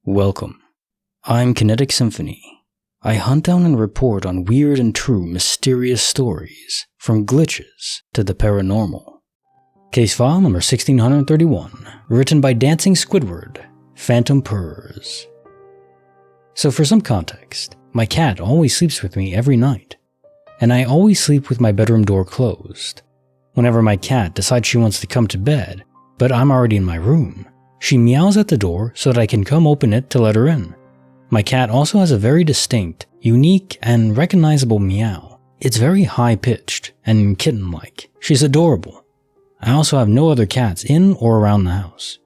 Welcome. I'm Kinetic Symphony. I hunt down and report on weird and true mysterious stories, from glitches to the paranormal. Case file number 1631, written by dancingsquidward, Phantom Purrs. So for some context, my cat always sleeps with me every night, and I always sleep with my bedroom door closed. Whenever my cat decides she wants to come to bed, but I'm already in my room, she meows at the door so that I can come open it to let her in. My cat also has a very distinct, unique, and recognizable meow. It's very high-pitched and kitten-like. She's adorable. I also have no other cats in or around the house.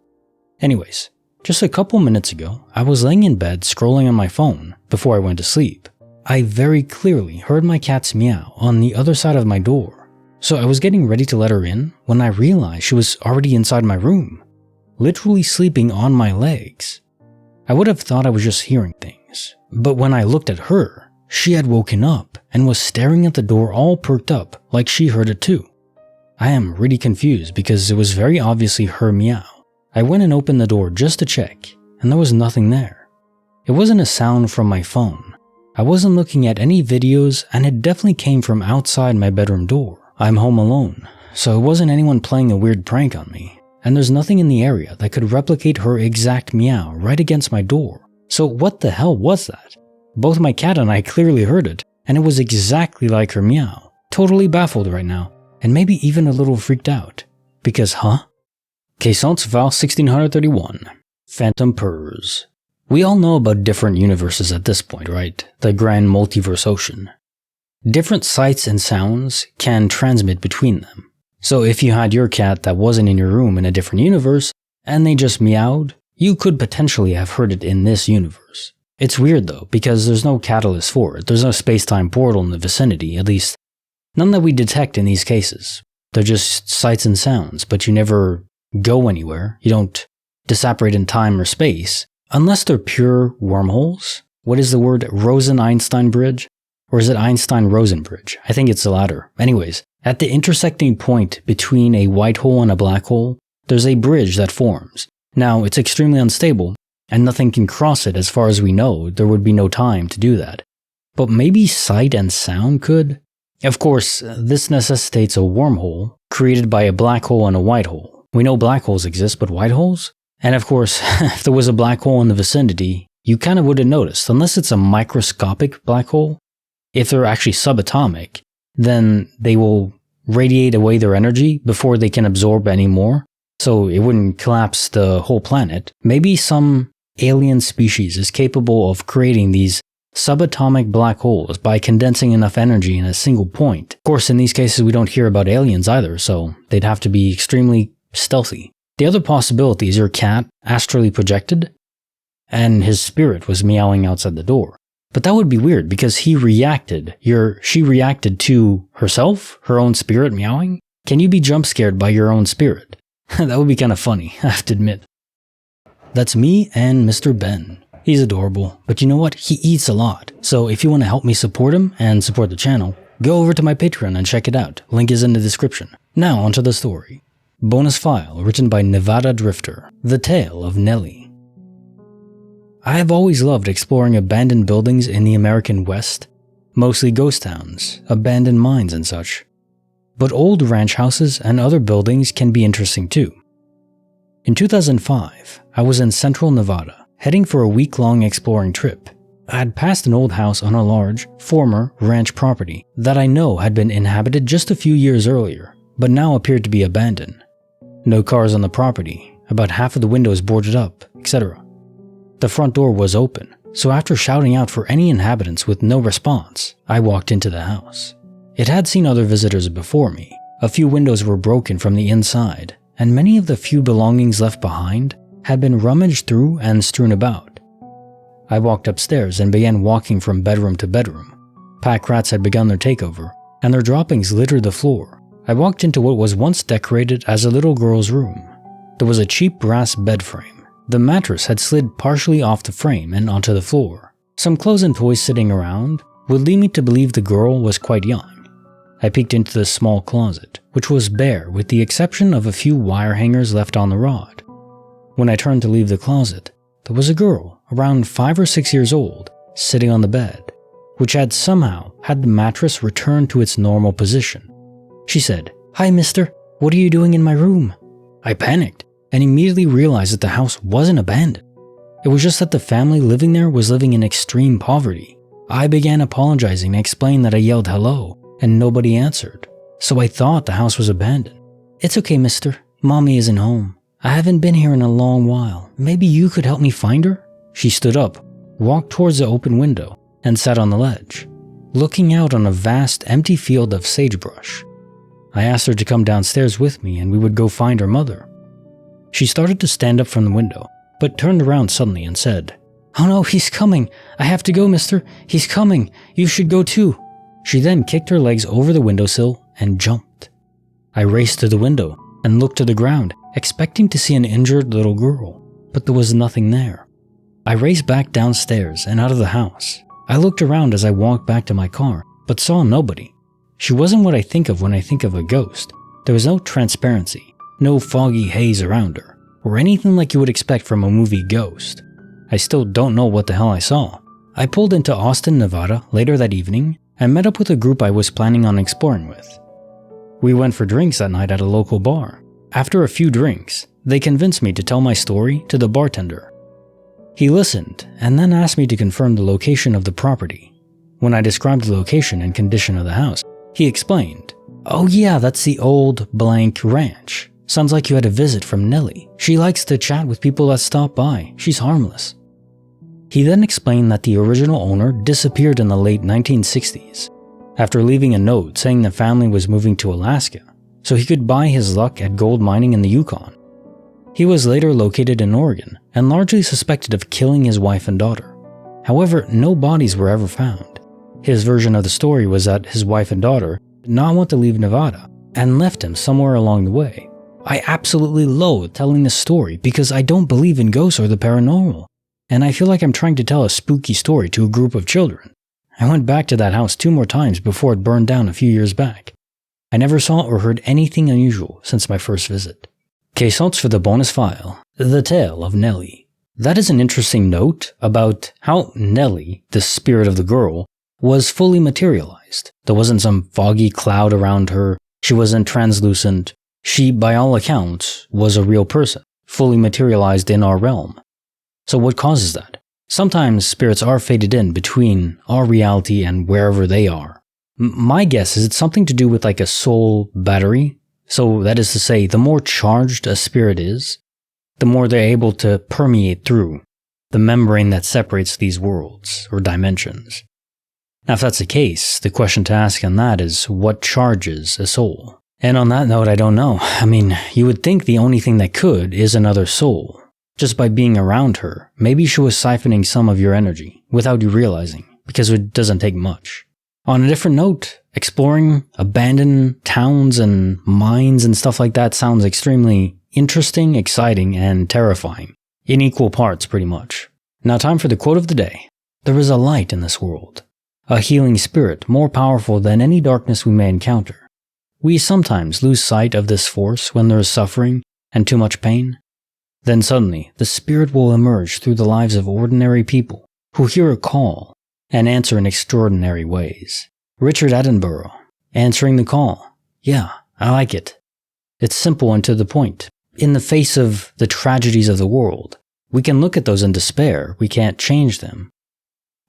Anyways, just a couple minutes ago, I was laying in bed scrolling on my phone before I went to sleep. I very clearly heard my cat's meow on the other side of my door. So I was getting ready to let her in when I realized she was already inside my room, literally sleeping on my legs. I would have thought I was just hearing things, but when I looked at her, she had woken up and was staring at the door all perked up like she heard it too. I am really confused because it was very obviously her meow. I went and opened the door just to check, and there was nothing there. It wasn't a sound from my phone. I wasn't looking at any videos, and it definitely came from outside my bedroom door. I'm home alone, so it wasn't anyone playing a weird prank on me. And there's nothing in the area that could replicate her exact meow right against my door. So what the hell was that? Both my cat and I clearly heard it, and it was exactly like her meow. Totally baffled right now, and maybe even a little freaked out. Because Case file 1631, Phantom Purrs. We all know about different universes at this point, right? The grand multiverse ocean. Different sights and sounds can transmit between them. So if you had your cat that wasn't in your room in a different universe, and they just meowed, you could potentially have heard it in this universe. It's weird though, because there's no catalyst for it. There's no space-time portal in the vicinity, at least none that we detect in these cases. They're just sights and sounds, but you never go anywhere. You don't disapparate in time or space, unless they're pure wormholes. What is the word? Rosen-Einstein bridge? Or is it Einstein-Rosen bridge? I think it's the latter. Anyways, at the intersecting point between a white hole and a black hole, there's a bridge that forms. Now, it's extremely unstable, and nothing can cross it as far as we know. There would be no time to do that. But maybe sight and sound could? Of course, this necessitates a wormhole created by a black hole and a white hole. We know black holes exist, but white holes? And of course, if there was a black hole in the vicinity, you kind of wouldn't notice, unless it's a microscopic black hole. If they're actually subatomic, then they will radiate away their energy before they can absorb any more, so it wouldn't collapse the whole planet. Maybe some alien species is capable of creating these subatomic black holes by condensing enough energy in a single point. Of course, in these cases, we don't hear about aliens either, so they'd have to be extremely stealthy. The other possibility is your cat astrally projected, and his spirit was meowing outside the door. But that would be weird because she reacted to herself, her own spirit meowing. Can you be jump scared by your own spirit? That would be kind of funny, I have to admit. That's me and Mr. Ben. He's adorable, but you know what? He eats a lot. So if you want to help me support him and support the channel, go over to my Patreon and check it out. Link is in the description. Now onto the story. Bonus file written by Nevadadrifter, The Tale of Nellie. I have always loved exploring abandoned buildings in the American West, mostly ghost towns, abandoned mines and such. But old ranch houses and other buildings can be interesting too. In 2005, I was in central Nevada, heading for a week-long exploring trip. I had passed an old house on a large, former ranch property that I know had been inhabited just a few years earlier, but now appeared to be abandoned. No cars on the property, about half of the windows boarded up, etc. The front door was open, so after shouting out for any inhabitants with no response, I walked into the house. It had seen other visitors before me. A few windows were broken from the inside, and many of the few belongings left behind had been rummaged through and strewn about. I walked upstairs and began walking from bedroom to bedroom. Pack rats had begun their takeover, and their droppings littered the floor. I walked into what was once decorated as a little girl's room. There was a cheap brass bed frame. The mattress had slid partially off the frame and onto the floor. Some clothes and toys sitting around would lead me to believe the girl was quite young. I peeked into the small closet, which was bare with the exception of a few wire hangers left on the rod. When I turned to leave the closet, there was a girl around 5 or 6 years old sitting on the bed, which had somehow had the mattress return to its normal position. She said, "Hi, mister, what are you doing in my room?" I panicked and immediately realized that the house wasn't abandoned. It was just that the family living there was living in extreme poverty. I began apologizing and explained that I yelled hello and nobody answered, so I thought the house was abandoned. "It's okay, mister. Mommy isn't home. I haven't been here in a long while. Maybe you could help me find her?" She stood up, walked towards the open window, and sat on the ledge, looking out on a vast empty field of sagebrush. I asked her to come downstairs with me and we would go find her mother. She started to stand up from the window, but turned around suddenly and said, "Oh no, he's coming. I have to go, mister. He's coming. You should go too." She then kicked her legs over the windowsill and jumped. I raced to the window and looked to the ground, expecting to see an injured little girl, but there was nothing there. I raced back downstairs and out of the house. I looked around as I walked back to my car, but saw nobody. She wasn't what I think of when I think of a ghost. There was no transparency, no foggy haze around her, or anything like you would expect from a movie Ghost. I still don't know what the hell I saw. I pulled into Austin, Nevada later that evening and met up with a group I was planning on exploring with. We went for drinks that night at a local bar. After a few drinks, they convinced me to tell my story to the bartender. He listened and then asked me to confirm the location of the property. When I described the location and condition of the house, he explained, "Oh yeah, that's the old blank ranch. Sounds like you had a visit from Nellie. She likes to chat with people that stop by. She's harmless." He then explained that the original owner disappeared in the late 1960s, after leaving a note saying the family was moving to Alaska, so he could buy his luck at gold mining in the Yukon. He was later located in Oregon and largely suspected of killing his wife and daughter. However, no bodies were ever found. His version of the story was that his wife and daughter did not want to leave Nevada and left him somewhere along the way. I absolutely loathe telling this story because I don't believe in ghosts or the paranormal, and I feel like I'm trying to tell a spooky story to a group of children. I went back to that house 2 more times before it burned down a few years back. I never saw or heard anything unusual since my first visit. Questions for the bonus file, The Tale of Nellie. That is an interesting note about how Nellie, the spirit of the girl, was fully materialized. There wasn't some foggy cloud around her. She wasn't translucent. She, by all accounts, was a real person, fully materialized in our realm. So what causes that? Sometimes spirits are faded in between our reality and wherever they are. My guess is it's something to do with like a soul battery. So that is to say, the more charged a spirit is, the more they're able to permeate through the membrane that separates these worlds or dimensions. Now, if that's the case, the question to ask on that is, what charges a soul? And on that note, I don't know. I mean, you would think the only thing that could is another soul. Just by being around her, maybe she was siphoning some of your energy without you realizing, because it doesn't take much. On a different note, exploring abandoned towns and mines and stuff like that sounds extremely interesting, exciting, and terrifying. In equal parts, pretty much. Now, time for the quote of the day. There is a light in this world. A healing spirit more powerful than any darkness we may encounter. We sometimes lose sight of this force when there is suffering and too much pain. Then suddenly, the spirit will emerge through the lives of ordinary people who hear a call and answer in extraordinary ways. Richard Attenborough, answering the call. Yeah, I like it. It's simple and to the point. In the face of the tragedies of the world, we can look at those in despair. We can't change them.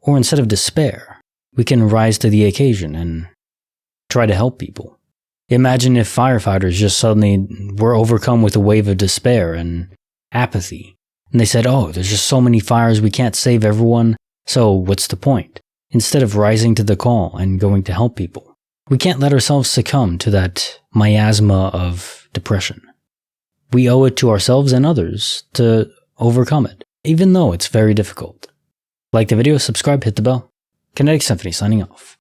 Or instead of despair, we can rise to the occasion and try to help people. Imagine if firefighters just suddenly were overcome with a wave of despair and apathy. And they said, oh, there's just so many fires, we can't save everyone, so what's the point? Instead of rising to the call and going to help people. We can't let ourselves succumb to that miasma of depression. We owe it to ourselves and others to overcome it, even though it's very difficult. Like the video, subscribe, hit the bell. Kinetic Symphony signing off.